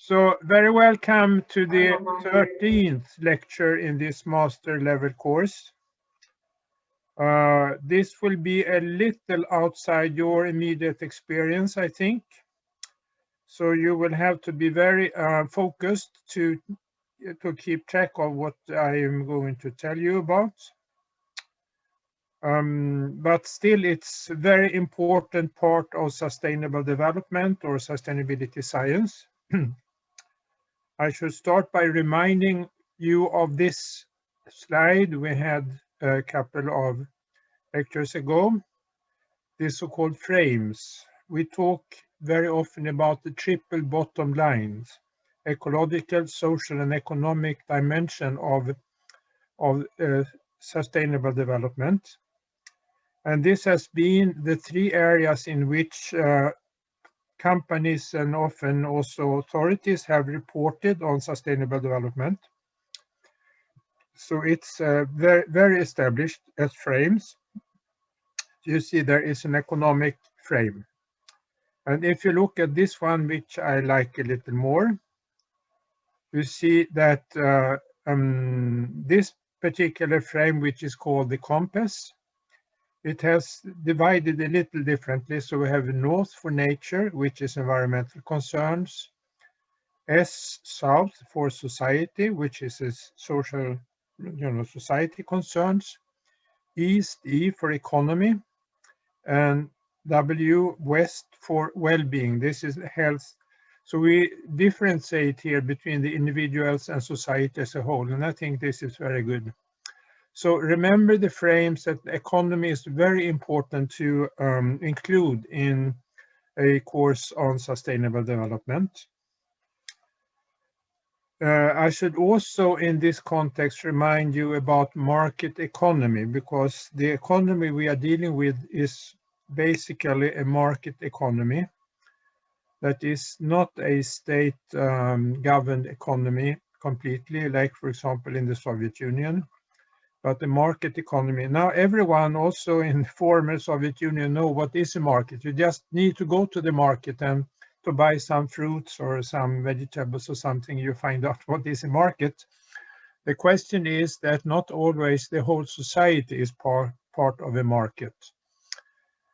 So very welcome to the 13th lecture in this master level course. This will be a little outside your immediate experience, I think. So you will have to be very focused to keep track of what I am going to tell you about. But still, it's a very important part of sustainable development or sustainability science. I should start by reminding you of this slide we had a couple of lectures ago, the so-called frames. We talk very often about the triple bottom lines, ecological, social, and economic dimension of sustainable development. And this has been the three areas in which companies and often also authorities have reported on sustainable development. So it's very, very established as frames. You see there is an economic frame. And if you look at this one, which I like a little more, you see that this particular frame, which is called the compass, it has divided a little differently. So we have north for nature, which is environmental concerns, S south for society, which is social, society concerns, east E for economy, and W west for well-being. This is health. So we differentiate here between the individuals and society as a whole, and I think this is very good. So remember the frames that the economy is very important to include in a course on sustainable development. I should also in this context remind you about market economy, because the economy we are dealing with is basically a market economy that is not a state governed economy completely, like for example in the Soviet Union, but the market economy. Now everyone also in former Soviet Union know what is a market. You just need to go to the market and to buy some fruits or some vegetables or something, you find out what is a market. The question is that not always the whole society is part of a market.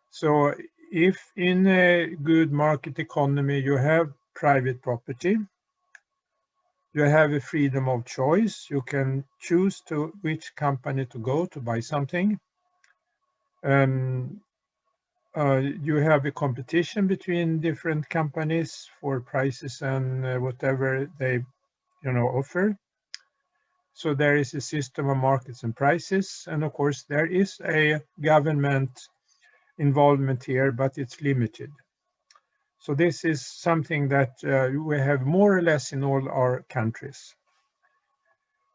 So if in a good market economy you have private property, you have a freedom of choice. You can choose to which company to go to buy something. You have a competition between different companies for prices and whatever they, offer. So there is a system of markets and prices, and of course there is a government involvement here, but it's limited. So this is something that we have more or less in all our countries.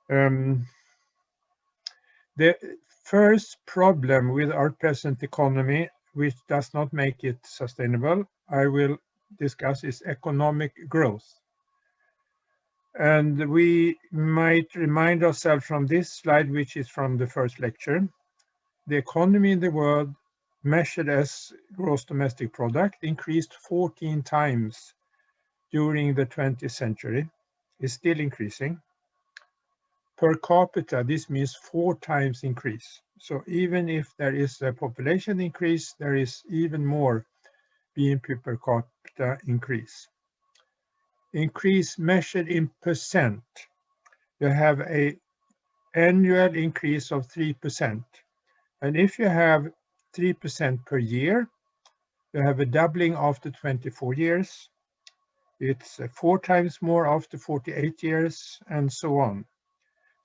The first problem with our present economy, which does not make it sustainable, I will discuss, is economic growth. And we might remind ourselves from this slide, which is from the first lecture, the economy in the world measured as gross domestic product increased 14 times during the 20th century, is still increasing. Per capita, this means 4 times increase. So even if there is a population increase, there is even more BNP per capita increase. Increase measured in percent. You have an annual increase of 3%. And if you have 3% per year, you have a doubling after 24 years. It's 4 times more after 48 years, and so on.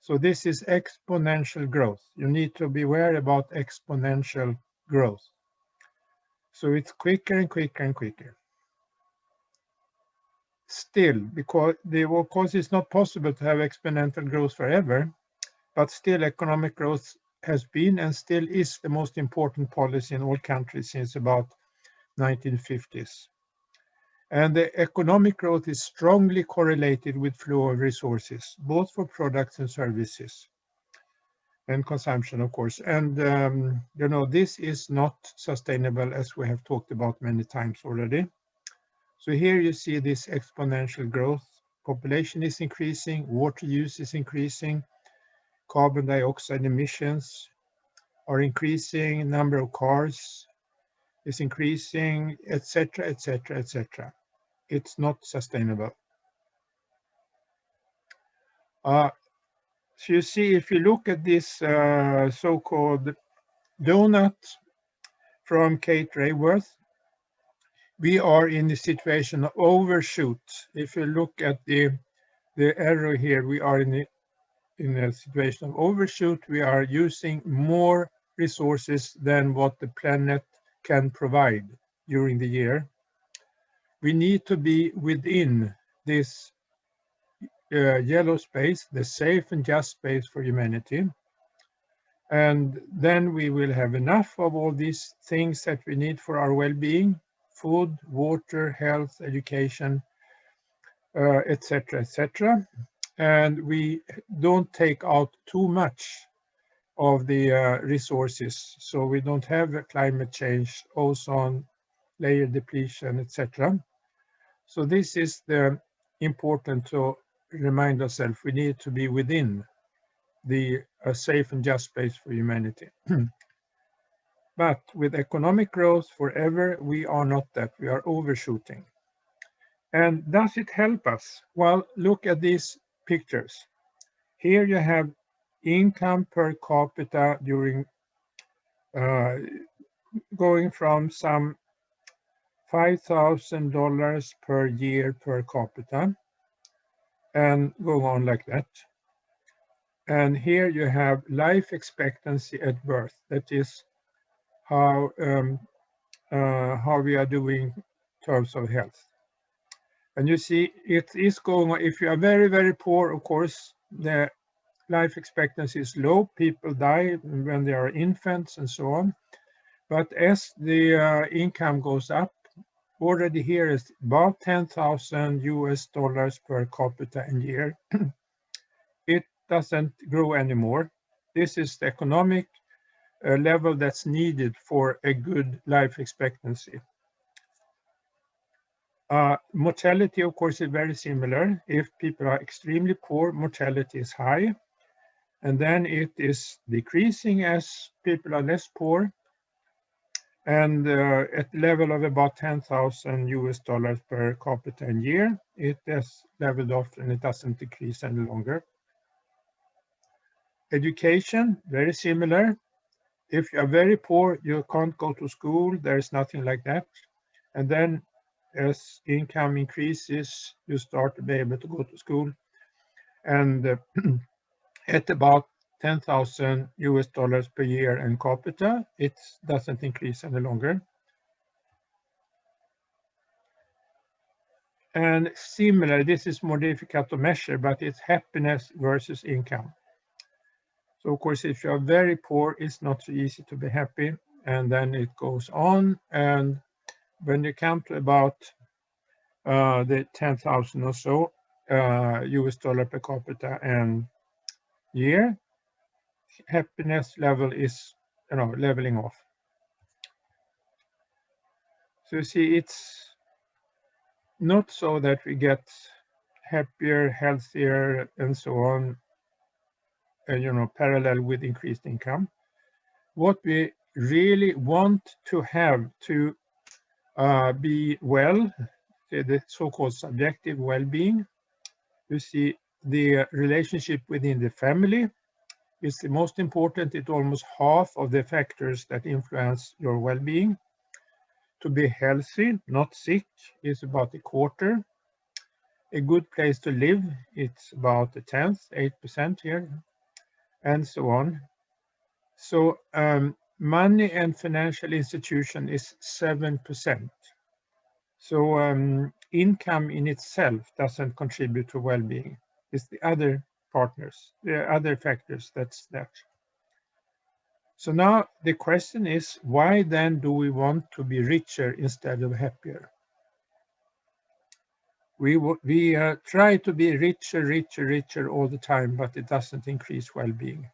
So this is exponential growth. You need to be aware about exponential growth. So it's quicker and quicker and quicker. Still, because of course it's not possible to have exponential growth forever, but still economic growth has been and still is the most important policy in all countries since about 1950s. And the economic growth is strongly correlated with flow of resources, both for products and services, and consumption, of course. And, this is not sustainable, as we have talked about many times already. So here you see this exponential growth population is increasing, water use is increasing, carbon dioxide emissions are increasing, number of cars is increasing, etc., etc., etc. It's not sustainable. So you see, if you look at this so-called donut from Kate Rayworth, we are in the situation of overshoot. If you look at the arrow here, we are in a situation of overshoot. We are using more resources than what the planet can provide during the year. We need to be within this yellow space, the safe and just space for humanity. And then we will have enough of all these things that we need for our well-being: food, water, health, education, etc., etc. And we don't take out too much of the resources, so we don't have climate change, ozone layer depletion, etc. So this is the important to remind ourselves. We need to be within the safe and just space for humanity. But with economic growth forever, we are not that. We are overshooting. And does it help us? Well, look at these pictures. Here you have income per capita during going from some $5,000 per year per capita and go on like that. And here you have life expectancy at birth. That is how we are doing in terms of health. And you see, it is going on. If you are very, very poor, of course, the life expectancy is low. People die when they are infants and so on. But as the income goes up, already here is about $10,000 per capita a year. It doesn't grow anymore. This is the economic level that's needed for a good life expectancy. Mortality, of course, is very similar. If people are extremely poor, mortality is high. And then it is decreasing as people are less poor. And at the level of about $10,000 per capita a year, it has leveled off and it doesn't decrease any longer. Education, very similar. If you are very poor, you can't go to school. There is nothing like that. And then as income increases, you start to be able to go to school. And at about $10,000 per year in capita, it doesn't increase any longer. And similar, this is more difficult to measure, but it's happiness versus income. So of course, if you are very poor, it's not so easy to be happy. And then it goes on. And when you come to about the 10,000 or so US dollar per capita and year, happiness level is leveling off. So you see, it's not so that we get happier, healthier, and so on, parallel with increased income. What we really want to have to be well, the so-called subjective well-being, you see, the relationship within the family is the most important. It's almost half of the factors that influence your well-being. To be healthy, not sick, is about a quarter. A good place to live, it's about a tenth, 8% here, and so on. So money and financial institution is 7%. So income in itself doesn't contribute to well-being. It's the other partners, the other factors that's that. So now the question is, why then do we want to be richer instead of happier? We try to be richer all the time, but it doesn't increase well-being.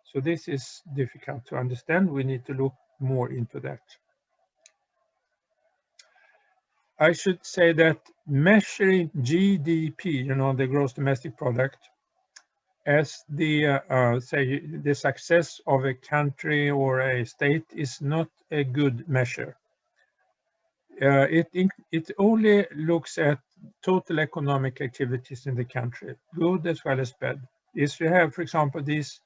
So this is difficult to understand. We need to look more into that. I should say that measuring GDP, the gross domestic product, as the say the success of a country or a state is not a good measure. It only looks at total economic activities in the country, good as well as bad. If you have, for example, these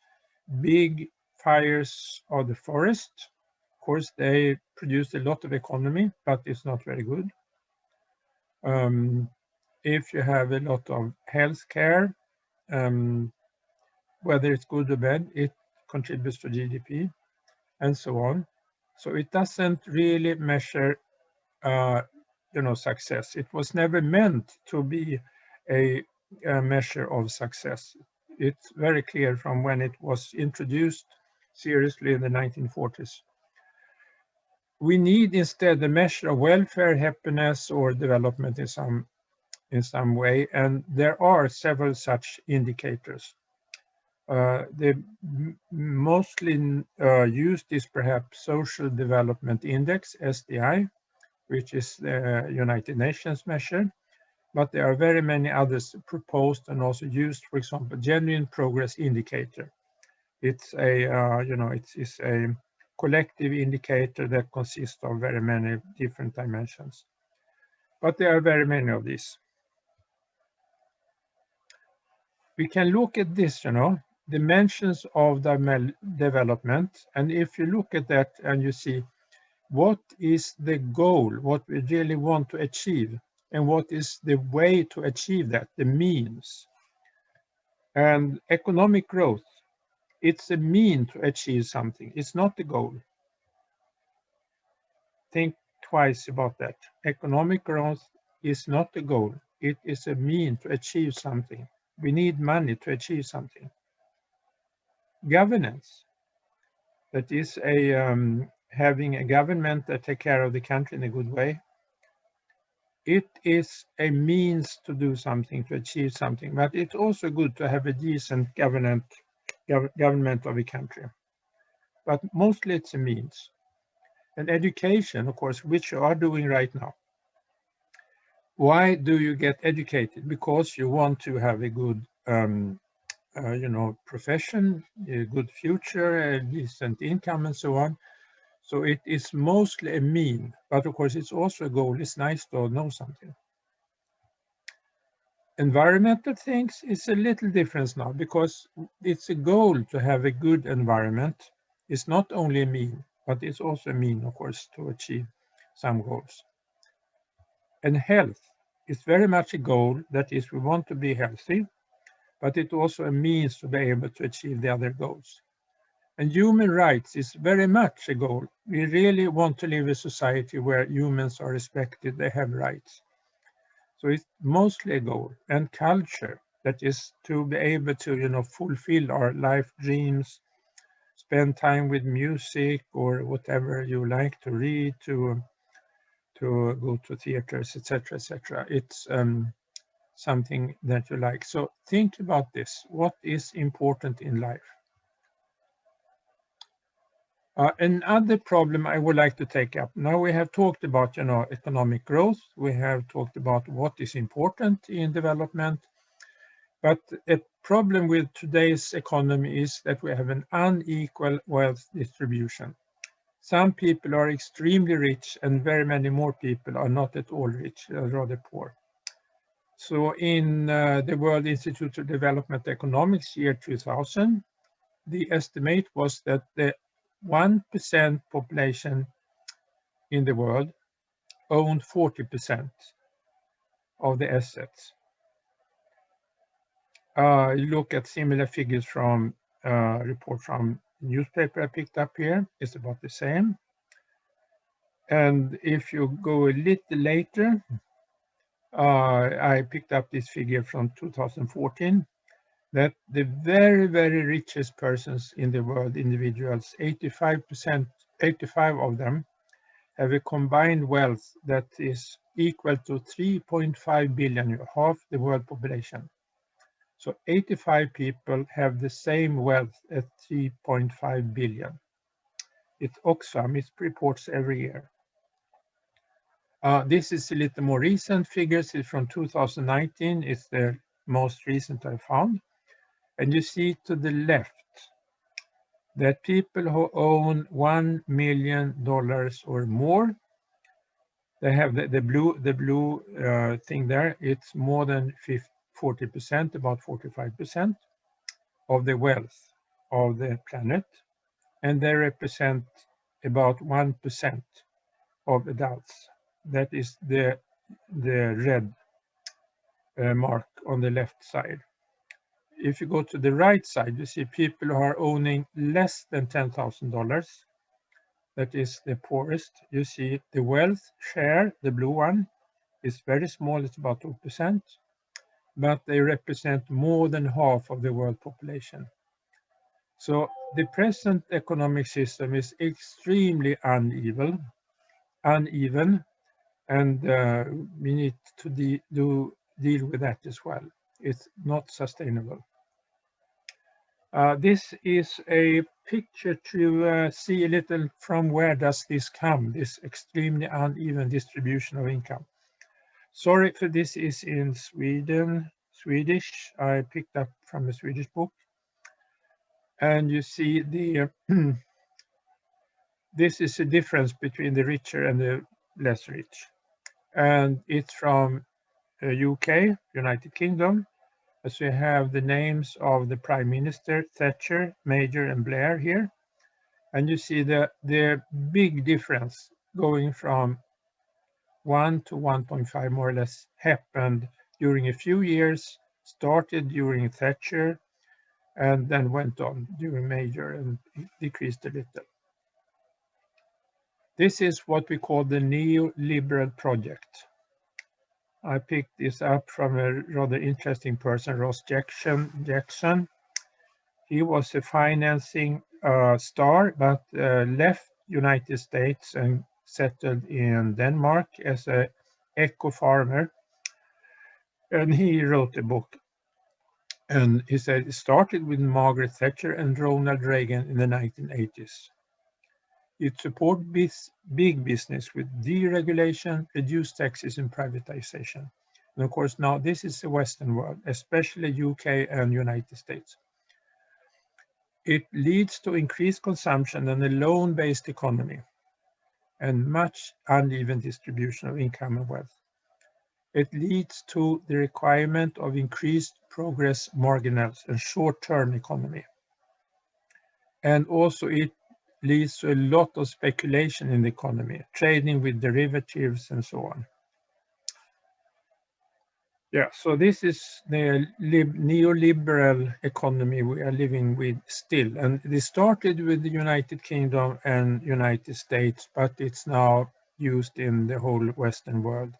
big fires of the forest, of course, they produce a lot of economy, but it's not very good. If you have a lot of health care, whether it's good or bad, it contributes to GDP and so on. So it doesn't really measure, success. It was never meant to be a measure of success. It's very clear from when it was introduced seriously in the 1940s. We need instead a measure of welfare, happiness, or development in some way, and there are several such indicators. The mostly used is perhaps Social Development Index, SDI, which is the United Nations measure, but there are very many others proposed and also used. For example, Genuine Progress Indicator. It's a it's a collective indicator that consists of very many different dimensions, but there are very many of these. We can look at this, dimensions of the development, and if you look at that and you see what is the goal, what we really want to achieve, and what is the way to achieve that, the means. And economic growth, it's a mean to achieve something, it's not the goal. Think twice about that. Economic growth is not the goal, it is a mean to achieve something. We need money to achieve something. Governance, that is having a government that take care of the country in a good way. It is a means to do something, to achieve something, but it's also good to have a decent government of a country. But mostly it's a means. And education, of course, which you are doing right now. Why do you get educated? Because you want to have a good profession, a good future, a decent income, and so on. So it is mostly a mean, but of course it's also a goal. It's nice to know something. Environmental things is a little different now because it's a goal to have a good environment. It's not only a mean, but it's also a mean, of course, to achieve some goals. And health is very much a goal, that is, we want to be healthy, but it also a means to be able to achieve the other goals. And human rights is very much a goal. We really want to live in a society where humans are respected, they have rights. So it's mostly a goal. And culture, that is to be able to, fulfill our life dreams, spend time with music or whatever you like to read, to go to theaters, etc., etc. It's something that you like. So think about this. What is important in life? Another problem I would like to take up. Now we have talked about, economic growth. We have talked about what is important in development. But a problem with today's economy is that we have an unequal wealth distribution. Some people are extremely rich and very many more people are not at all rich, rather poor. So in the World Institute of Development Economics year 2000, the estimate was that the 1% population in the world owned 40% of the assets. You look at similar figures from a report from newspaper I picked up here, it's about the same. And if you go a little later, I picked up this figure from 2014, that the very, very richest persons in the world, individuals, 85 of them have a combined wealth that is equal to 3.5 billion, half the world population. So 85 people have the same wealth as 3.5 billion. It's Oxfam, it reports every year. This is a little more recent figures. It's from 2019. It's the most recent I found. And you see to the left that people who own $1 million or more, they have the blue thing there. It's more than 40%, about 45% of the wealth of the planet, and they represent about 1% of adults. That is the red mark on the left side. If you go to the right side, you see people who are owning less than $10,000. That is the poorest. You see the wealth share, the blue one, is very small. It's about 2%, but they represent more than half of the world population. So the present economic system is extremely uneven, and we need to deal with that as well. It's not sustainable. This is a picture to see a little from where does this come, this extremely uneven distribution of income. Sorry for this is in Swedish. I picked up from a Swedish book. And you see the this is a difference between the richer and the less rich. And it's from UK, United Kingdom. As we have the names of the Prime Minister, Thatcher, Major, and Blair here. And you see the big difference going from 1 to 1.5 more or less happened during a few years, started during Thatcher, and then went on during Major and decreased a little. This is what we call the neoliberal project. I picked this up from a rather interesting person, Ross Jackson. He was a financing star, but left United States and settled in Denmark as an eco-farmer. And he wrote a book. And he said it started with Margaret Thatcher and Ronald Reagan in the 1980s. It supported big business with deregulation, reduced taxes, and privatization. And of course, now this is the Western world, especially UK and United States. It leads to increased consumption and a loan-based economy and much uneven distribution of income and wealth. It leads to the requirement of increased progress marginals and short-term economy. And also it leads to a lot of speculation in the economy, trading with derivatives and so on. Yeah, so this is the neoliberal economy we are living with still. And it started with the United Kingdom and United States, but it's now used in the whole Western world.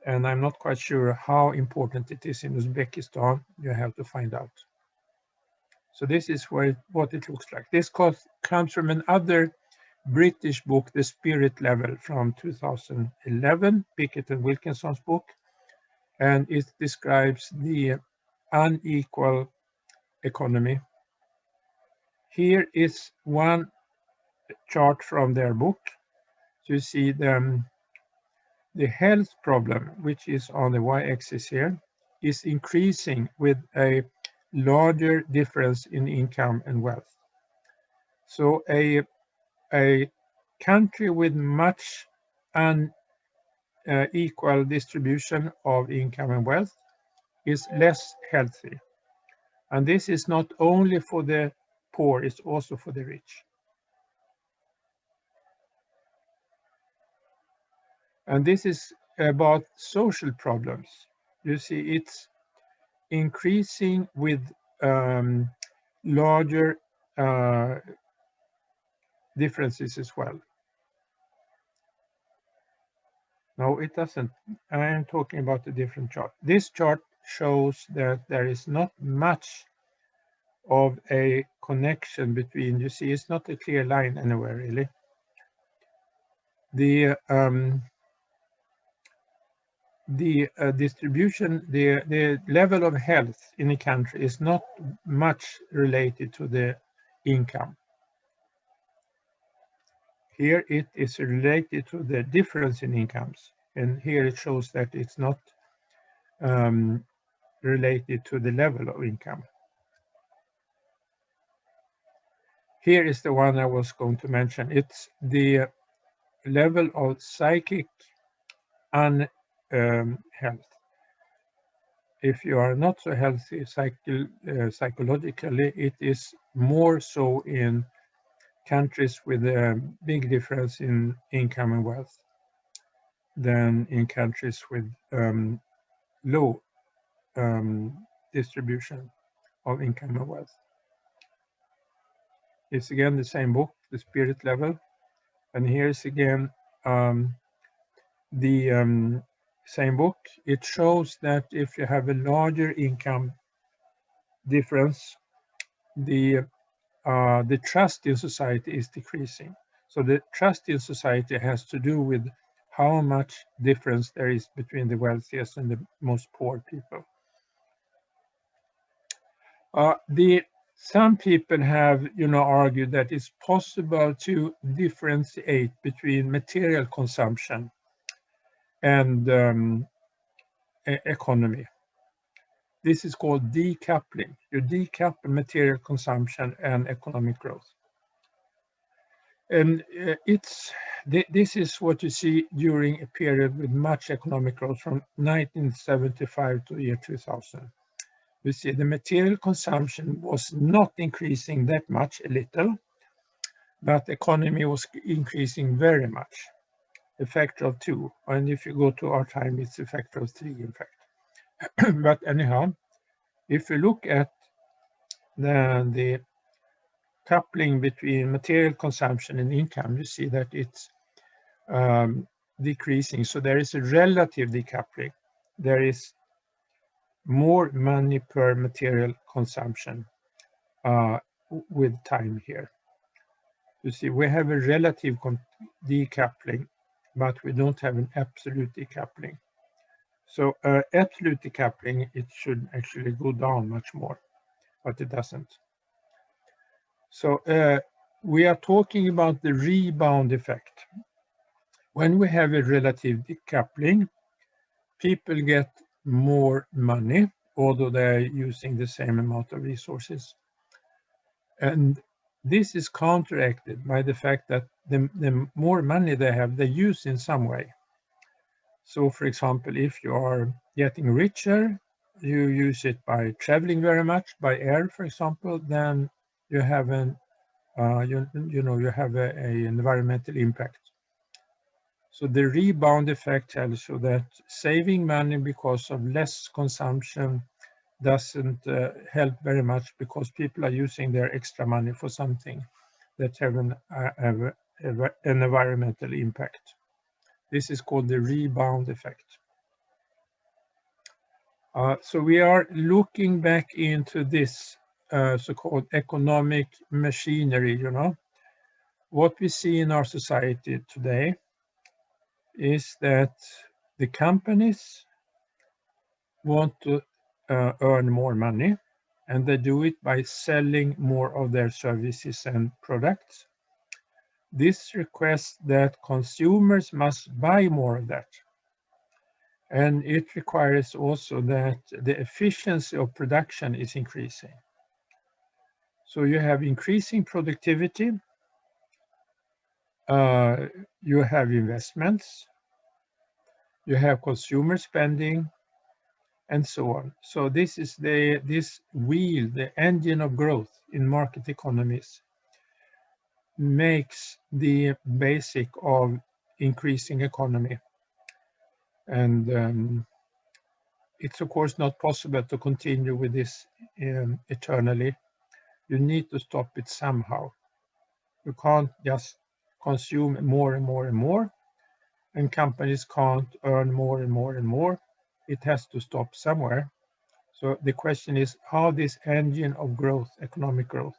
And I'm not quite sure how important it is in Uzbekistan. You have to find out. So this is what it looks like. This comes from another British book, The Spirit Level, from 2011, Pickett and Wilkinson's book. And it describes the unequal economy. Here is one chart from their book. So you see the health problem, which is on the y-axis here, is increasing with a larger difference in income and wealth. So a country with much unequal distribution of income and wealth is less healthy. And this is not only for the poor, it's also for the rich. And this is about social problems. You see, it's increasing with larger differences as well. No, it doesn't. I am talking about a different chart. This chart shows that there is not much of a connection between, you see, it's not a clear line anywhere really. The distribution, the level of health in a country is not much related to the income. Here it is related to the difference in incomes, and here it shows that it's not related to the level of income. Here is the one I was going to mention. It's the level of psychic unhealth. If you are not so healthy psychologically, it is more so in countries with a big difference in income and wealth than in countries with low distribution of income and wealth. It's again the same book, The Spirit Level, and here's again the same book. It shows that if you have a larger income difference, the trust in society is decreasing. So the trust in society has to do with how much difference there is between the wealthiest and the most poor people. Some people have, argued that it's possible to differentiate between material consumption and economy. This is called decoupling. You decouple material consumption and economic growth. And this is what you see during a period with much economic growth from 1975 to the year 2000. You see the material consumption was not increasing that much, a little, but the economy was increasing very much, a factor of 2. And if you go to our time, it's a factor of 3, in fact. But anyhow, if you look at the coupling between material consumption and income, you see that it's decreasing. So there is a relative decoupling. There is more money per material consumption with time here. You see, we have a relative decoupling, but we don't have an absolute decoupling. So absolute decoupling, it should actually go down much more, but it doesn't. So we are talking about the rebound effect. When we have a relative decoupling, people get more money, although they're using the same amount of resources. And this is counteracted by the fact that the more money they have, they use in some way. So, for example, if you are getting richer, you use it by traveling very much, by air, for example, then you have an you have an environmental impact. So the rebound effect tells you that saving money because of less consumption doesn't help very much, because people are using their extra money for something that have an environmental impact. This is called the rebound effect. So we are looking back into this so-called economic machinery, What we see in our society today is that the companies want to earn more money, and they do it by selling more of their services and products. This requests that consumers must buy more of that. And it requires also that the efficiency of production is increasing. So you have increasing productivity, you have investments, you have consumer spending, and so on. So this is this wheel, the engine of growth in market economies, makes the basic of increasing economy. And it's of course not possible to continue with this eternally. You need to stop it somehow. You can't just consume more and more and more, and companies can't earn more and more and more. It has to stop somewhere. So the question is how this engine of growth, economic growth,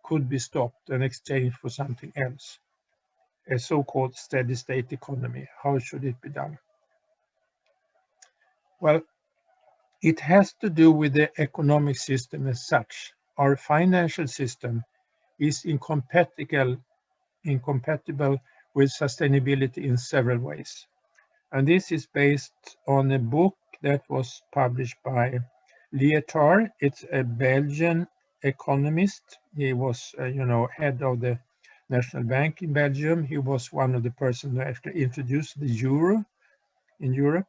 could be stopped and exchanged for something else, a so-called steady state economy. How should it be done? Well, it has to do with the economic system as such. Our financial system is incompatible incompatible with sustainability in several ways. And this is based on a book that was published by Lyotard. It's a Belgian economist. He was, head of the National Bank in Belgium. He was one of the persons who actually introduced the euro in Europe.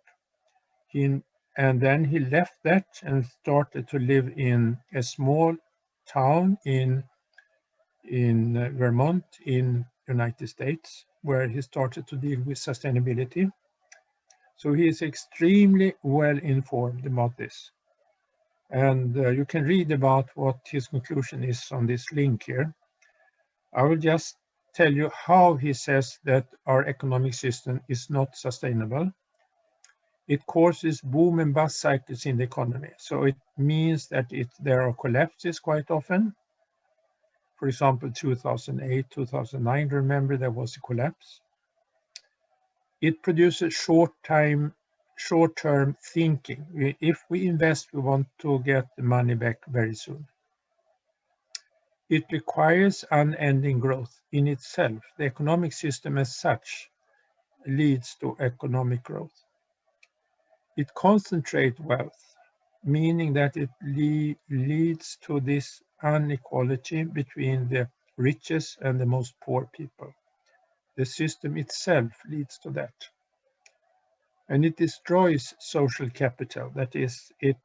And then he left that and started to live in a small town in Vermont in United States, where he started to deal with sustainability. So he is extremely well informed about this. And you can read about what his conclusion is on this link here. I will just tell you how he says that our economic system is not sustainable. It causes boom and bust cycles in the economy. So it means that there are collapses quite often. For example, 2008, 2009, remember there was a collapse. It produces short-term thinking. If we invest, we want to get the money back very soon. It requires unending growth in itself. The economic system as such leads to economic growth. It concentrates wealth, meaning that it leads to this inequality between the richest and the most poor people. The system itself leads to that. And it destroys social capital. That is, it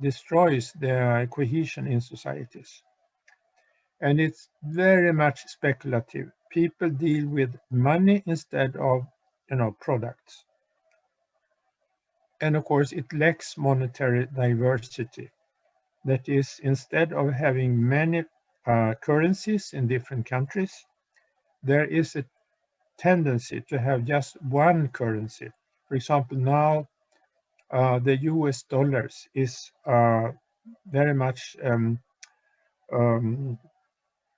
destroys the cohesion in societies. And it's very much speculative. People deal with money instead of, products. And of course, it lacks monetary diversity. That is, instead of having many currencies in different countries, there is a tendency to have just one currency. For example, now the US dollars is very much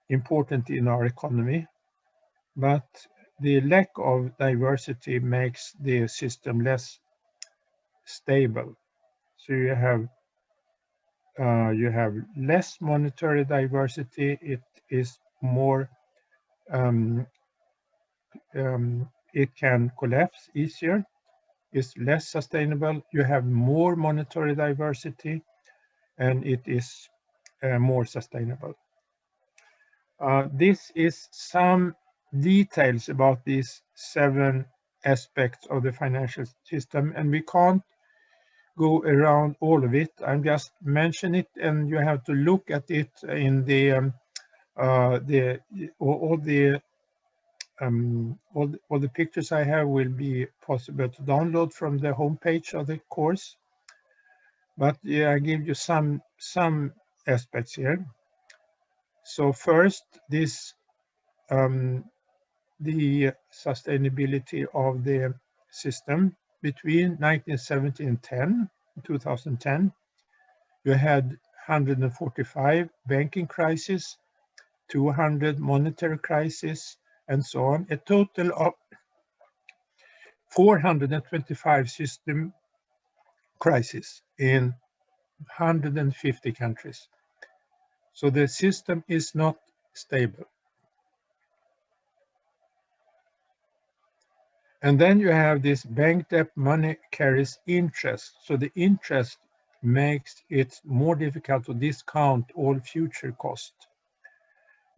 important in our economy, but the lack of diversity makes the system less stable. So you have less monetary diversity. It is more it can collapse easier. It's less sustainable. You have more monetary diversity, and it is more sustainable. This is some details about these 7 aspects of the financial system, and we can't go around all of it. I'm just mentioning it, and you have to look at it in all the pictures I have will be possible to download from the homepage of the course. But yeah, I give you some aspects here. So first, this the sustainability of the system between 1970 and 2010. You had 145 banking crises, 200 monetary crises, and so on. A total of 425 system crises in 150 countries. So the system is not stable. And then you have this bank debt money carries interest. So the interest makes it more difficult to discount all future cost.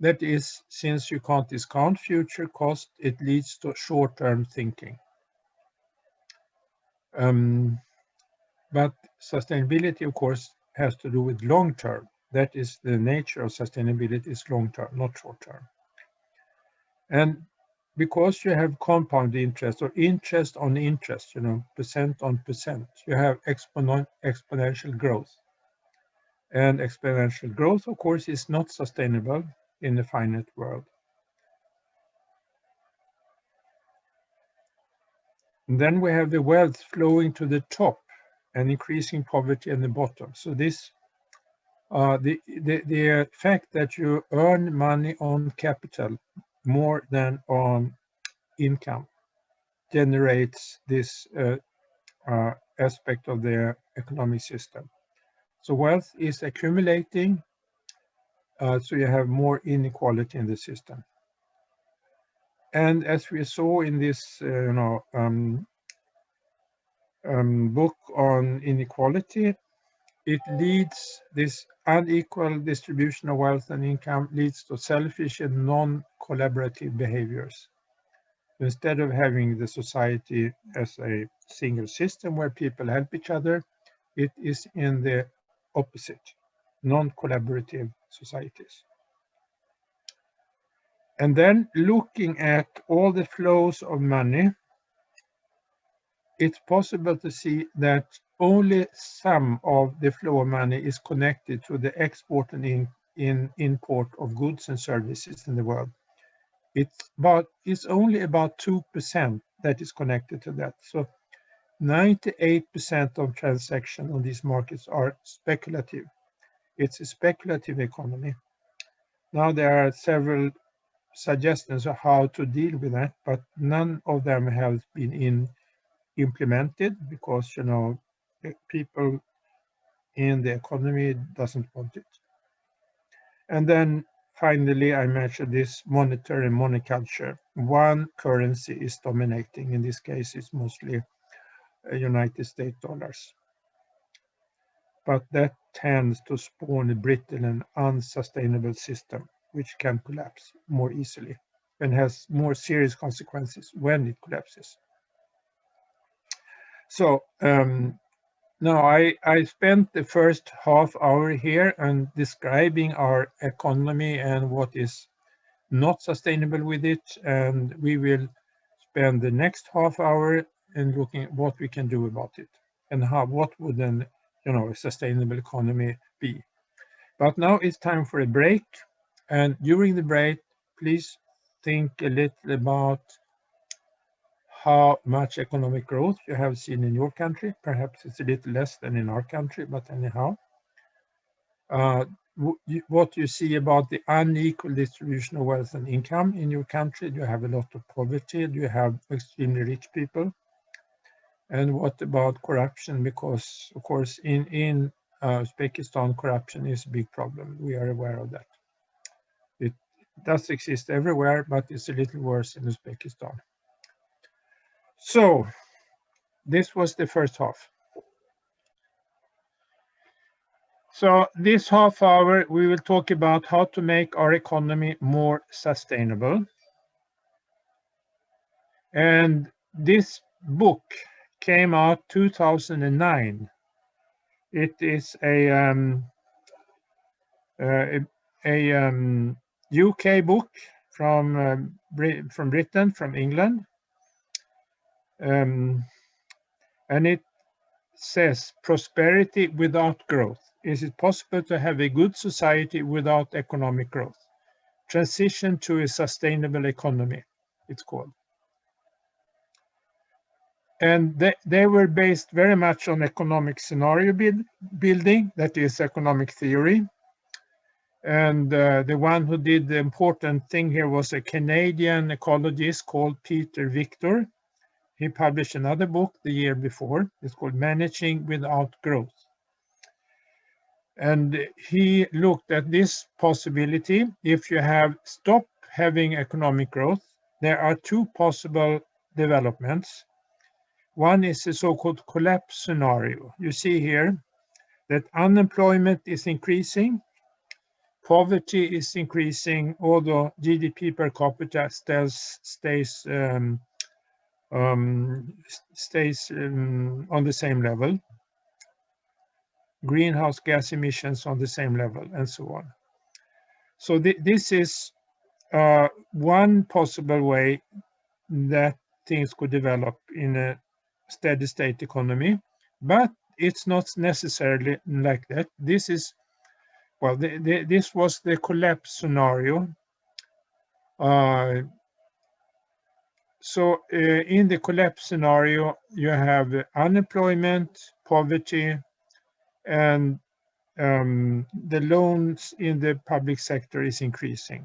That is, since you can't discount future cost, it leads to short-term thinking. But sustainability, of course, has to do with long-term. That is the nature of sustainability is long-term, not short-term. And because you have compound interest or interest on interest, percent on percent, you have exponential growth. And exponential growth, of course, is not sustainable in the finite world. And then we have the wealth flowing to the top and increasing poverty at the bottom. So this, the fact that you earn money on capital more than on income generates this aspect of the economic system. So wealth is accumulating, so you have more inequality in the system. And as we saw in this book on inequality, it leads, this unequal distribution of wealth and income leads to selfish and non-collaborative behaviors. Instead of having the society as a single system where people help each other, it is in the opposite, non-collaborative societies. And then looking at all the flows of money, it's possible to see that only some of the flow of money is connected to the export and import of goods and services in the world. It's only about 2% that is connected to that. So 98% of transactions on these markets are speculative. It's a speculative economy. Now there are several suggestions of how to deal with that, but none of them have been implemented because people in the economy doesn't want it. And then finally, I mentioned this monetary monoculture. One currency is dominating. In this case, it's mostly United States dollars. But that tends to spawn a brittle and unsustainable system, which can collapse more easily and has more serious consequences when it collapses. So now I spent the first half hour here on describing our economy and what is not sustainable with it, and we will spend the next half hour in looking at what we can do about it and what would then a sustainable economy be. But now it's time for a break, and during the break, please think a little about how much economic growth you have seen in your country. Perhaps it's a little less than in our country, but anyhow. What you see about the unequal distribution of wealth and income in your country. Do you have a lot of poverty? Do you have extremely rich people? And what about corruption? Because, of course, in Uzbekistan, corruption is a big problem. We are aware of that. It does exist everywhere, but it's a little worse in Uzbekistan. So, this was the first half. So this half hour, we will talk about how to make our economy more sustainable. And this book came out 2009. It is a UK book from Britain, from England. And it says, prosperity without growth. Is it possible to have a good society without economic growth? Transition to a sustainable economy, it's called. And they were based very much on economic scenario building, that is economic theory. And the one who did the important thing here was a Canadian ecologist called Peter Victor. He published another book the year before. It's called Managing Without Growth. And he looked at this possibility. If you have stopped having economic growth, there are two possible developments. One is the so-called collapse scenario. You see here that unemployment is increasing, poverty is increasing, although GDP per capita stays on the same level. Greenhouse gas emissions on the same level, and so on. So this is one possible way that things could develop in a steady state economy, but it's not necessarily like that. This is, well, this was the collapse scenario. So in the collapse scenario, you have unemployment, poverty, and the loans in the public sector is increasing.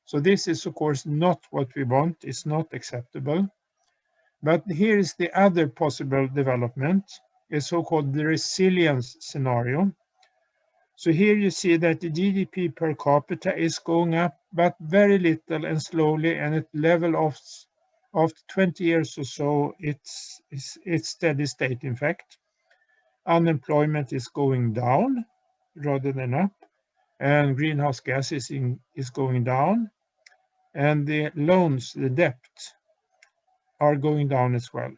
So this is, of course, not what we want. It's not acceptable. But here is the other possible development, a so-called the resilience scenario. So here you see that the GDP per capita is going up, but very little and slowly, and at level of after 20 years or so, it's steady state, in fact. Unemployment is going down rather than up, and greenhouse gases is going down, and the loans, the debt, are going down as well.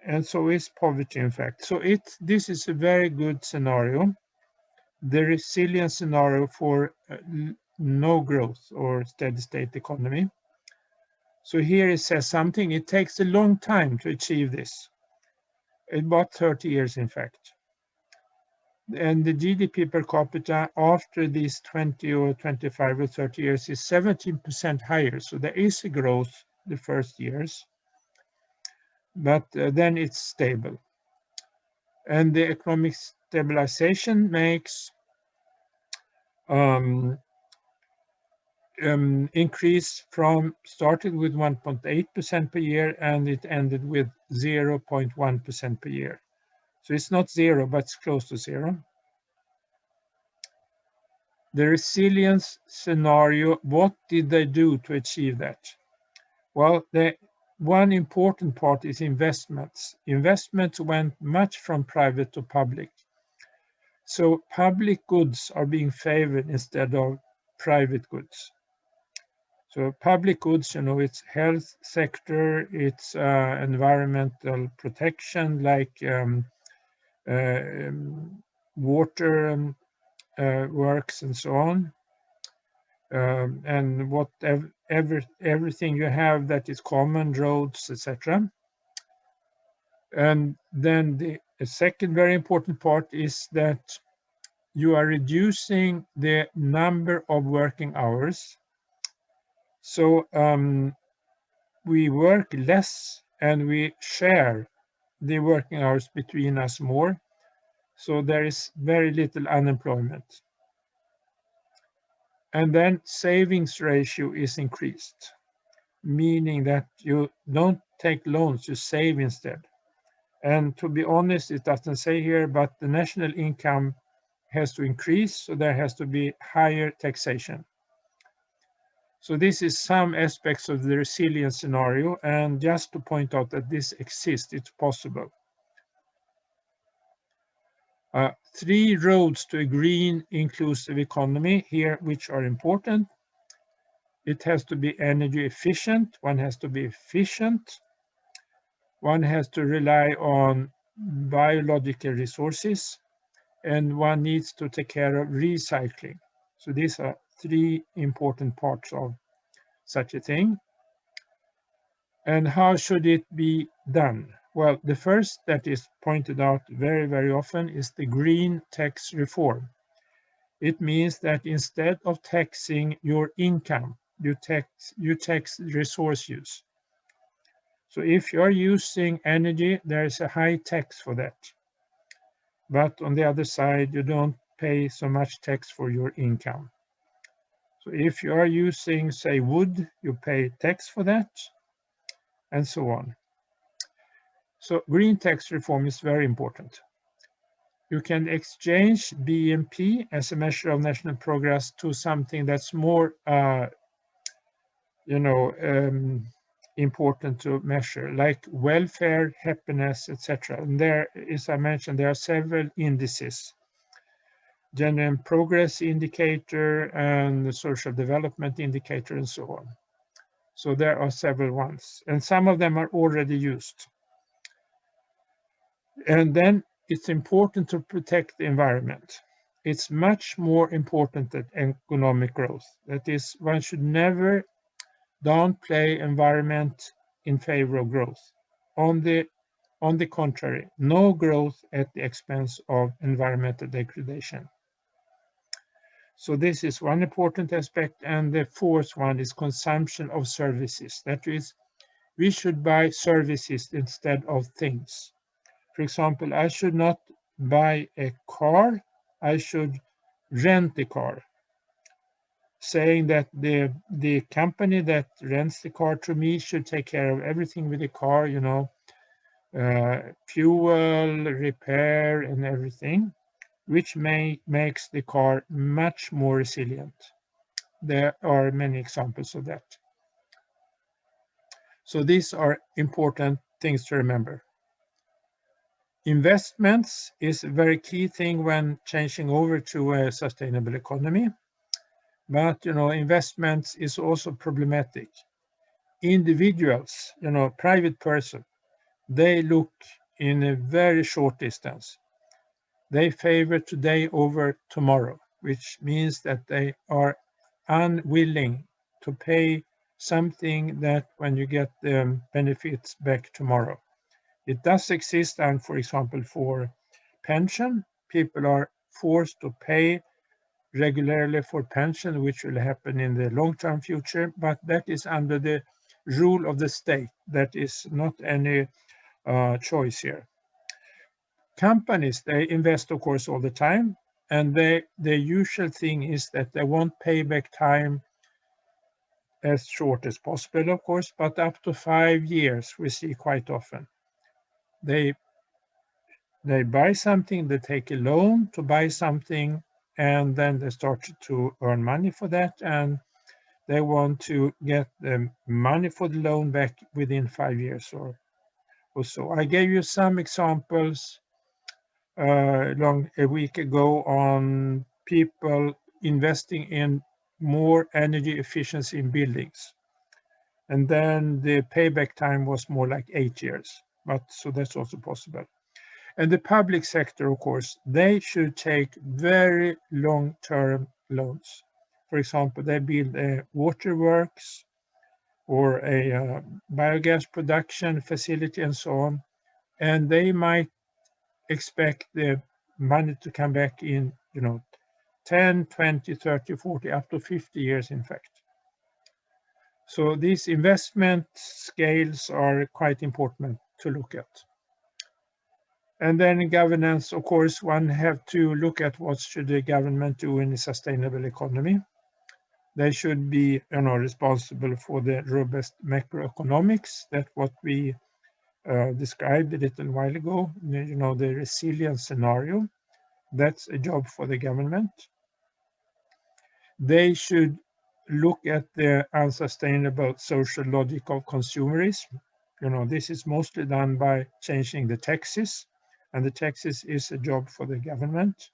And so is poverty, in fact. So this is a very good scenario, the resilient scenario for no growth or steady state economy. So here it says something. It takes a long time to achieve this, about 30 years, in fact. And the GDP per capita after these 20 or 25 or 30 years is 17% higher. So there is a growth the first years, but then it's stable. And the economic stabilization makes increase from started with 1.8% per year, and it ended with 0.1% per year. So it's not zero, but it's close to zero. The resilience scenario, what did they do to achieve that? Well, one important part is investments. Investments went much from private to public. So public goods are being favored instead of private goods. So public goods, it's health sector, it's environmental protection like water works and so on, and whatever everything you have that is common, roads, etc. And then the second very important part is that you are reducing the number of working hours. So we work less and we share the working hours between us more. So there is very little unemployment. And then savings ratio is increased, meaning that you don't take loans, you save instead. And to be honest, it doesn't say here, but the national income has to increase, so there has to be higher taxation. So this is some aspects of the resilience scenario, and just to point out that this exists, it's possible. 3 roads to a green inclusive economy here, which are important. It has to be energy efficient, one has to be efficient, one has to rely on biological resources, and one needs to take care of recycling. So these are 3 important parts of such a thing. And how should it be done? Well, the first that is pointed out very, very often is the green tax reform. It means that instead of taxing your income, you tax resource use. So if you are using energy, there is a high tax for that. But on the other side, you don't pay so much tax for your income. So if you are using, say, wood, you pay tax for that, and so on. So green tax reform is very important. You can exchange BNP as a measure of national progress to something that's more, important to measure, like welfare, happiness, etc. And there, as I mentioned, there are several indices: general progress indicator and the social development indicator, and so on. So there are several ones, and some of them are already used. And then it's important to protect the environment. It's much more important than economic growth. That is, one should never downplay environment in favor of growth. On the contrary, no growth at the expense of environmental degradation. So this is one important aspect. And the fourth one is consumption of services. That is, we should buy services instead of things. For example, I should not buy a car, I should rent a car, saying that the company that rents the car to me should take care of everything with the car, fuel, repair, and everything. which makes the car much more resilient. There are many examples of that. So these are important things to remember. Investments is a very key thing when changing over to a sustainable economy. But, investments is also problematic. Individuals, private person, they look in a very short distance. They favor today over tomorrow, which means that they are unwilling to pay something that when you get the benefits back tomorrow. It does exist, and for example, for pension, people are forced to pay regularly for pension, which will happen in the long-term future, but that is under the rule of the state. That is not any choice here. Companies, they invest, of course, all the time, and the usual thing is that they want payback time as short as possible, of course, but up to 5 years we see quite often. They buy something, they take a loan to buy something, and then they start to earn money for that, and they want to get the money for the loan back within 5 years or so. I gave you some examples a week ago on people investing in more energy efficiency in buildings. And then the payback time was more like 8 years. But so that's also possible. And the public sector, of course, they should take very long-term loans. For example, they build a waterworks or a biogas production facility and so on. And they might expect the money to come back in, 10, 20, 30, 40, up to 50 years, in fact. So these investment scales are quite important to look at. And then in governance, of course, one have to look at what should the government do in a sustainable economy. They should be, responsible for the robust macroeconomics. That's what we described a little while ago, the resilience scenario. That's a job for the government. They should look at the unsustainable social logic of consumerism. This is mostly done by changing the taxes, and the taxes is a job for the government.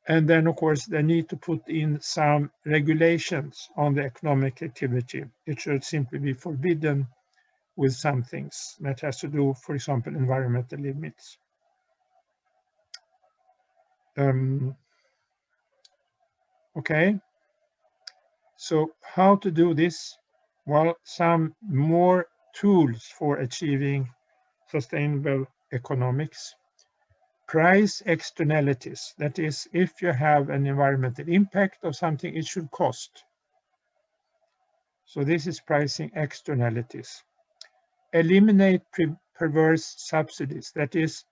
And then, of course, they need to put in some regulations on the economic activity. It should simply be forbidden with some things that has to do, for example, environmental limits. Okay, so how to do this? Well, some more tools for achieving sustainable economics. Price externalities, that is, if you have an environmental impact of something, it should cost. So this is pricing externalities. Eliminate perverse subsidies, that is,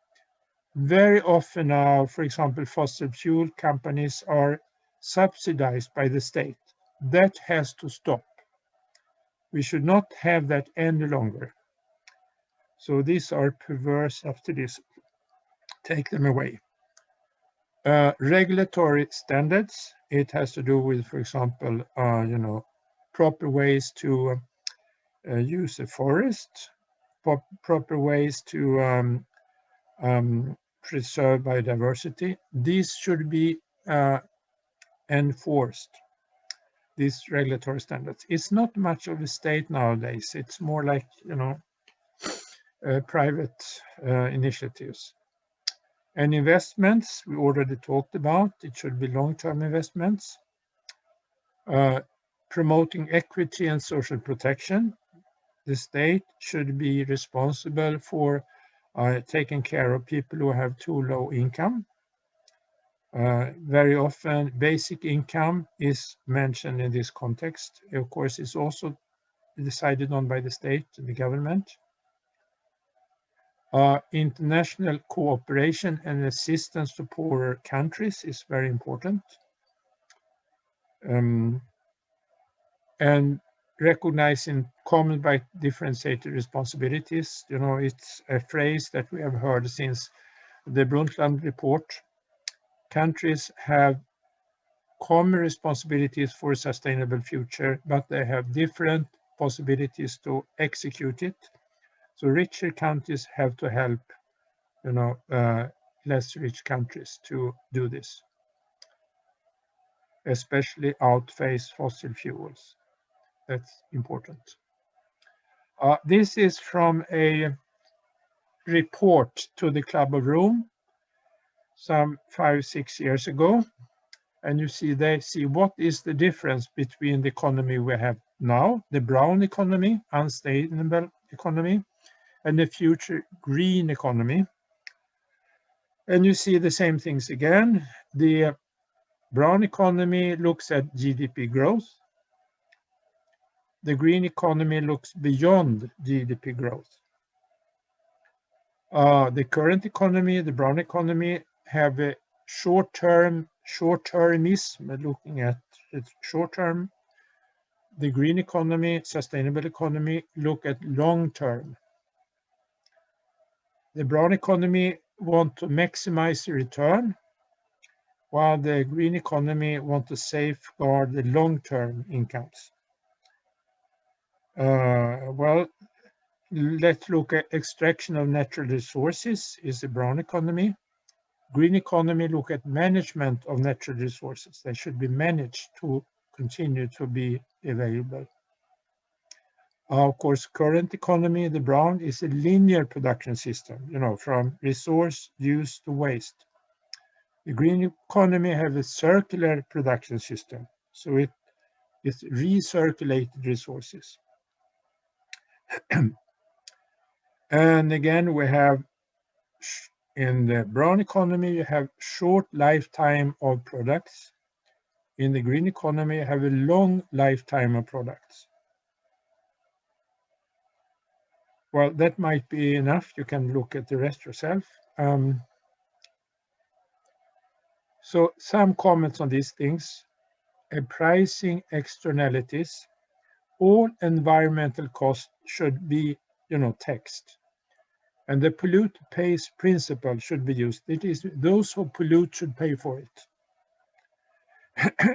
very often now, for example, fossil fuel companies are subsidized by the state. That has to stop. We should not have that any longer. So these are perverse subsidies. Take them away. Regulatory standards. It has to do with, for example, proper ways to use a forest, proper ways to preserve biodiversity. These should be enforced, these regulatory standards. It's not much of a state nowadays. It's more like, private initiatives. And investments, we already talked about. It should be long-term investments. Promoting equity and social protection. The state should be responsible for taking care of people who have too low income. Very often, basic income is mentioned in this context. Of course, it's also decided on by the state and the government. International cooperation and assistance to poorer countries is very important. And recognizing common but differentiated responsibilities. It's a phrase that we have heard since the Brundtland report, countries have common responsibilities for a sustainable future, but they have different possibilities to execute it. So richer countries have to help, less rich countries to do this, especially outphase fossil fuels. That's important. This is from a report to the Club of Rome some 5-6 years ago. And they see what is the difference between the economy we have now, the brown economy, unsustainable economy, and the future green economy. And you see the same things again. The brown economy looks at GDP growth. The green economy looks beyond GDP growth. The current economy, the brown economy, have a short-termism, looking at it short-term. The green economy, sustainable economy, look at long-term. The brown economy want to maximize the return, while the green economy want to safeguard the long-term incomes. Well, let's look at extraction of natural resources is the brown economy. Green economy look at management of natural resources. They should be managed to continue to be available. Of course, current economy, the brown, is a linear production system, from resource use to waste. The green economy have a circular production system, so it's recirculated resources. And again, we have in the brown economy, you have short lifetime of products. In the green economy, you have a long lifetime of products. Well, that might be enough. You can look at the rest yourself. So some comments on these things. Pricing externalities. All environmental costs should be, taxed. And the pollute pays principle should be used. It is those who pollute should pay for it.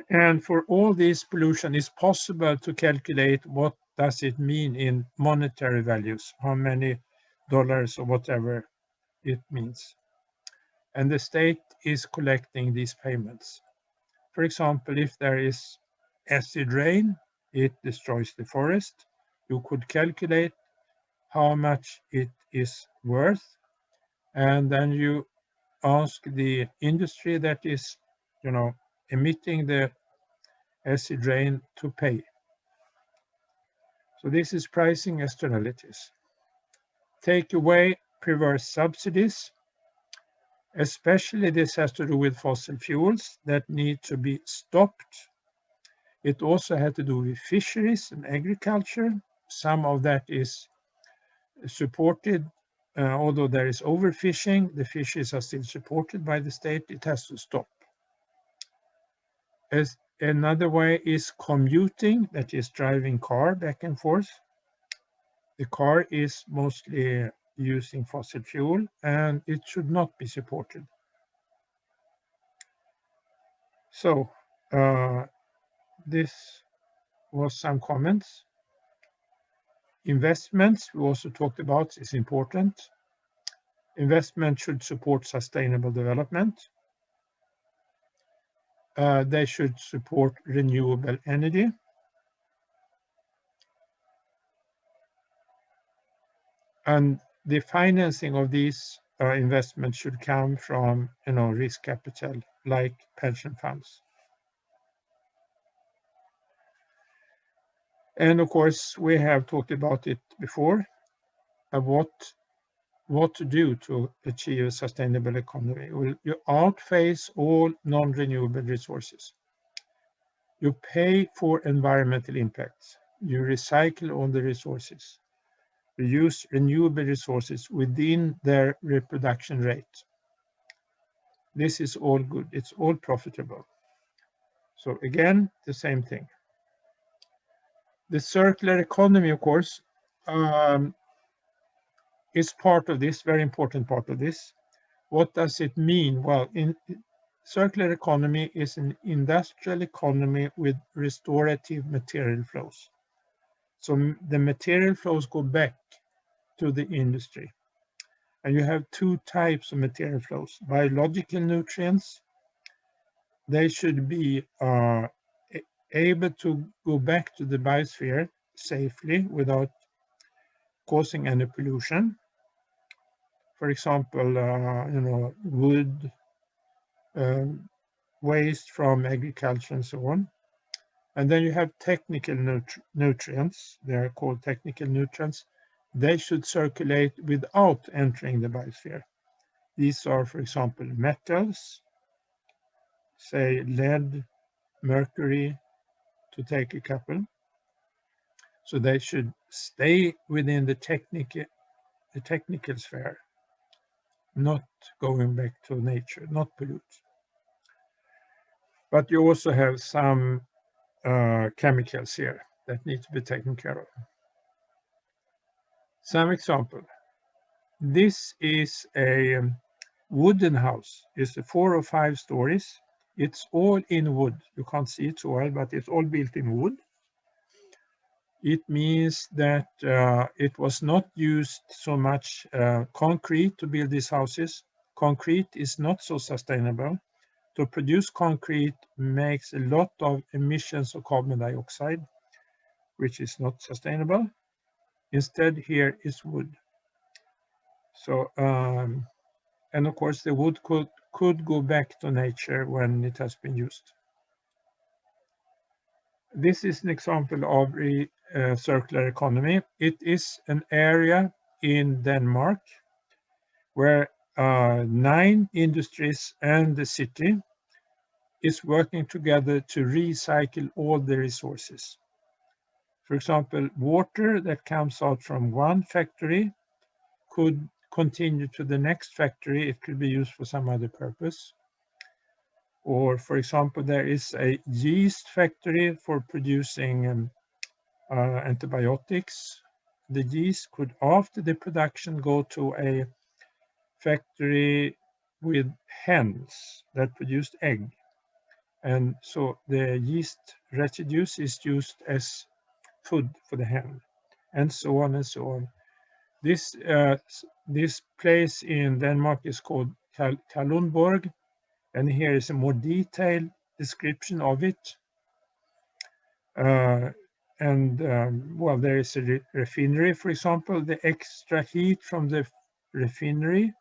And for all this pollution, it's possible to calculate what does it mean in monetary values, how many dollars or whatever it means. And the state is collecting these payments. For example, if there is acid rain, it destroys the forest. You could calculate how much it is worth, and then you ask the industry that is, emitting the acid rain to pay. So this is pricing externalities. Take away perverse subsidies. Especially this has to do with fossil fuels that need to be stopped. It also had to do with fisheries and agriculture. Some of that is supported, although there is overfishing, the fishes are still supported by the state. It has to stop. As another way is commuting, that is driving car back and forth. The car is mostly using fossil fuel and it should not be supported. So this was some comments. Investments, we also talked about, is important. Investment should support sustainable development. They should support renewable energy. And the financing of these investments should come from, risk capital, like pension funds. And of course, we have talked about it before, what to do to achieve a sustainable economy. Well, you outphase all non-renewable resources. You pay for environmental impacts. You recycle all the resources. You use renewable resources within their reproduction rate. This is all good. It's all profitable. So again, the same thing. The circular economy, of course, is part of this, very important part of this. What does it mean? Well, circular economy is an industrial economy with restorative material flows. So the material flows go back to the industry. And you have two types of material flows. Biological nutrients, they should be able to go back to the biosphere safely without causing any pollution. For example, wood, waste from agriculture and so on. And then you have technical nutrients. They are called technical nutrients. They should circulate without entering the biosphere. These are, for example, metals, say lead, mercury, to take a couple. So they should stay within the technical sphere, not going back to nature, not pollute. But you also have some chemicals here that need to be taken care of. Some example. This is a wooden house. It's 4 or 5 stories. It's all in wood. You can't see it so well, but it's all built in wood. It means that it was not used so much concrete to build these houses. Concrete is not so sustainable. To produce concrete makes a lot of emissions of carbon dioxide, which is not sustainable. Instead, here is wood. So, and of course, the wood could go back to nature when it has been used. This is an example of a circular economy. It is an area in Denmark where 9 industries and the city is working together to recycle all the resources. For example, water that comes out from one factory could continue to the next factory. It could be used for some other purpose. Or, for example, there is a yeast factory for producing antibiotics. The yeast could, after the production, go to a factory with hens that produced egg. And so the yeast residues is used as food for the hen, and so on and so on. This place in Denmark is called Kalundborg, and here is a more detailed description of it. Well, there is a refinery, for example. The extra heat from the refinery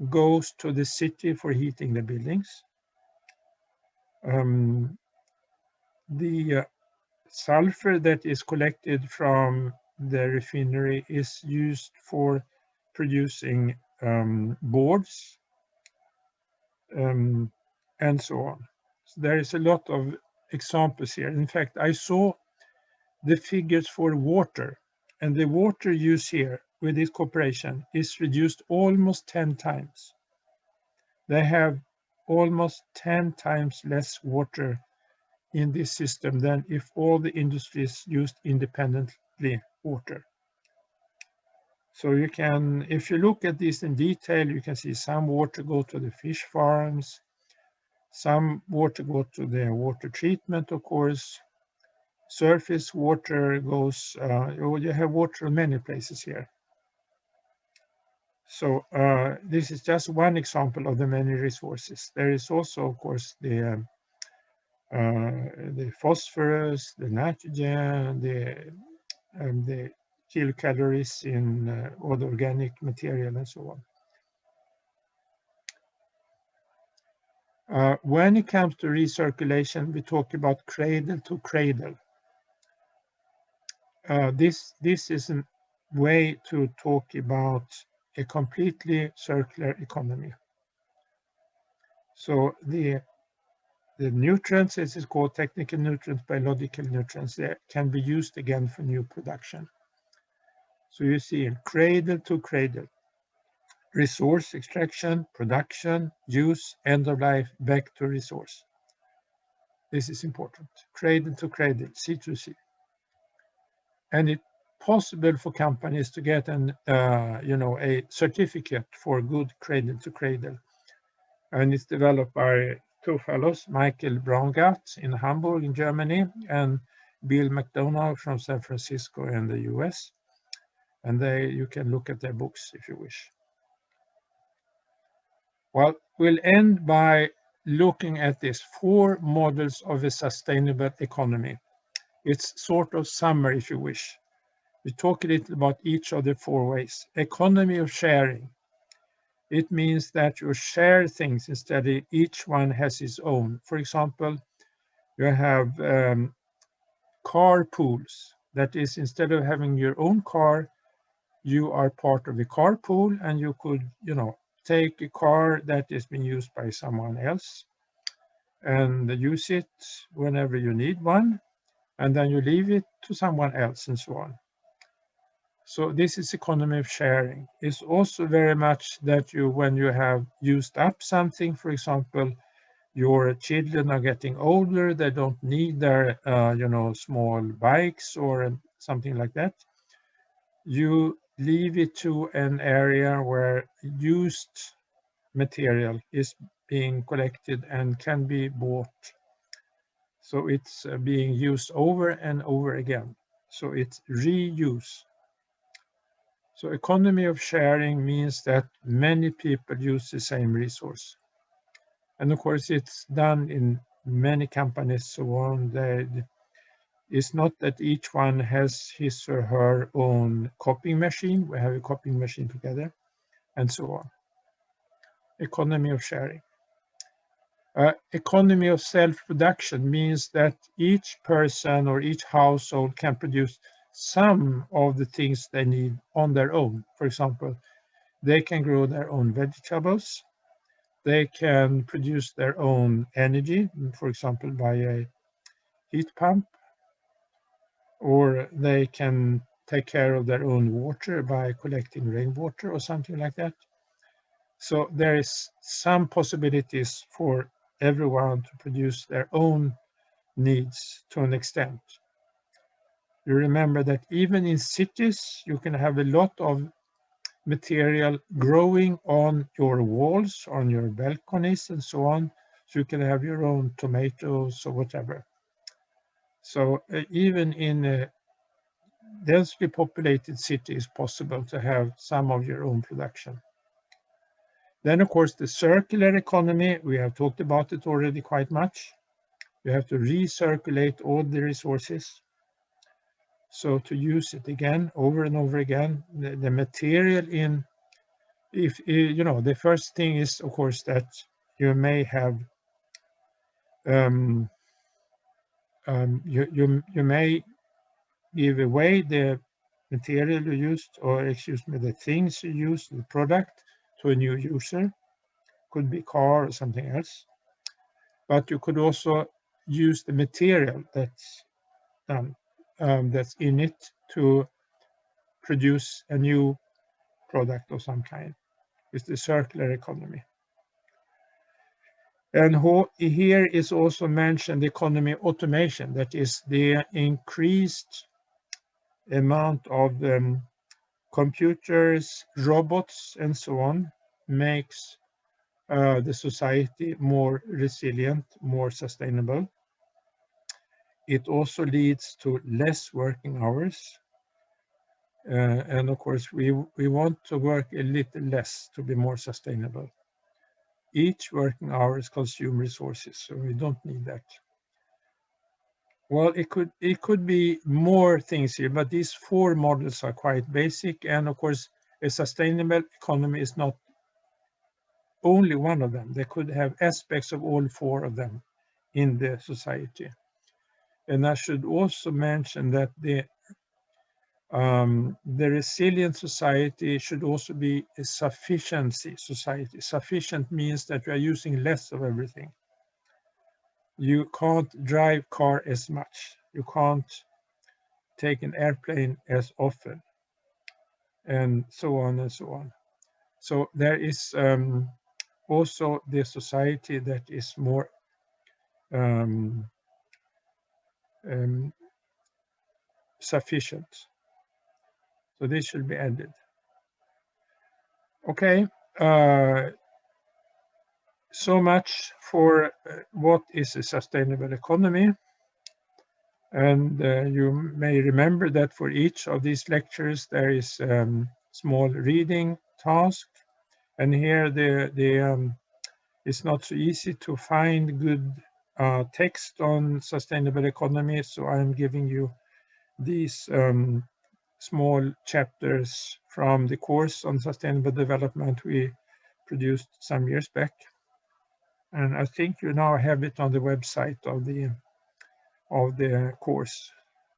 goes to the city for heating the buildings. The sulfur that is collected from the refinery is used for producing boards and so on. So there is a lot of examples here. In fact, I saw the figures for water, and the water use here with this cooperation is reduced almost 10 times. They have almost 10 times less water in this system than if all the industries used independently water. So you can, if you look at this in detail, you can see some water go to the fish farms, some water go to the water treatment, of course. Surface water goes, you have water in many places here. So this is just one example of the many resources. There is also, of course, the phosphorus, the nitrogen, the kilocalories in all the organic material and so on. When it comes to recirculation, we talk about cradle to cradle. This is a way to talk about a completely circular economy. So the nutrients, this is called technical nutrients, biological nutrients, they can be used again for new production. So you see cradle to cradle, resource extraction, production, use, end of life, back to resource. This is important. Cradle to cradle, C to C. And possible for companies to get a certificate for good cradle to cradle. And it's developed by two fellows, Michael Braungat in Hamburg in Germany and Bill McDonough from San Francisco in the US. And you can look at their books if you wish. Well, we'll end by looking at these 4 models of a sustainable economy. It's sort of summary if you wish. We talk a little about each of the 4 ways. Economy of sharing. It means that you share things instead of each one has its own. For example, you have car pools. That is, instead of having your own car, you are part of a car pool and you could, take a car that is being used by someone else and use it whenever you need one, and then you leave it to someone else and so on. So this is economy of sharing. It's also very much that when you have used up something, for example, your children are getting older, they don't need their, small bikes or something like that. You leave it to an area where used material is being collected and can be bought. So it's being used over and over again. So it's reuse. So economy of sharing means that many people use the same resource. And of course, it's done in many companies, so on. It's not that each one has his or her own copying machine. We have a copying machine together, and so on. Economy of sharing. Economy of self-production means that each person or each household can produce some of the things they need on their own. For example, they can grow their own vegetables. They can produce their own energy, for example, by a heat pump, or they can take care of their own water by collecting rainwater or something like that. So there is some possibilities for everyone to produce their own needs to an extent. You remember that even in cities, you can have a lot of material growing on your walls, on your balconies and so on. So you can have your own tomatoes or whatever. So even in a densely populated city, it's possible to have some of your own production. Then, of course, the circular economy, we have talked about it already quite much. You have to recirculate all the resources. So to use it again, over and over again, the material the first thing is, of course, that you may have, you may give away the material you used, or excuse me, the things you used, the product, to a new user. Could be car or something else. But you could also use the material that's in it to produce a new product of some kind. It's the circular economy. And here is also mentioned the economy automation, that is the increased amount of computers, robots, and so on makes the society more resilient, more sustainable. It also leads to less working hours. And of course, we want to work a little less to be more sustainable. Each working hours consume resources, so we don't need that. Well, it could be more things here, but these 4 models are quite basic. And of course, a sustainable economy is not only one of them. They could have aspects of all 4 of them in the society. And I should also mention that the resilient society should also be a sufficiency society. Sufficient means that we are using less of everything. You can't drive car as much. You can't take an airplane as often, and so on and so on. So there is also the society that is more sufficient. So this should be added. Okay, so much for what is a sustainable economy. And you may remember that for each of these lectures there is small reading task. And here it's not so easy to find good text on sustainable economy, so I'm giving you these small chapters from the course on sustainable development we produced some years back. And I think you now have it on the website of the course.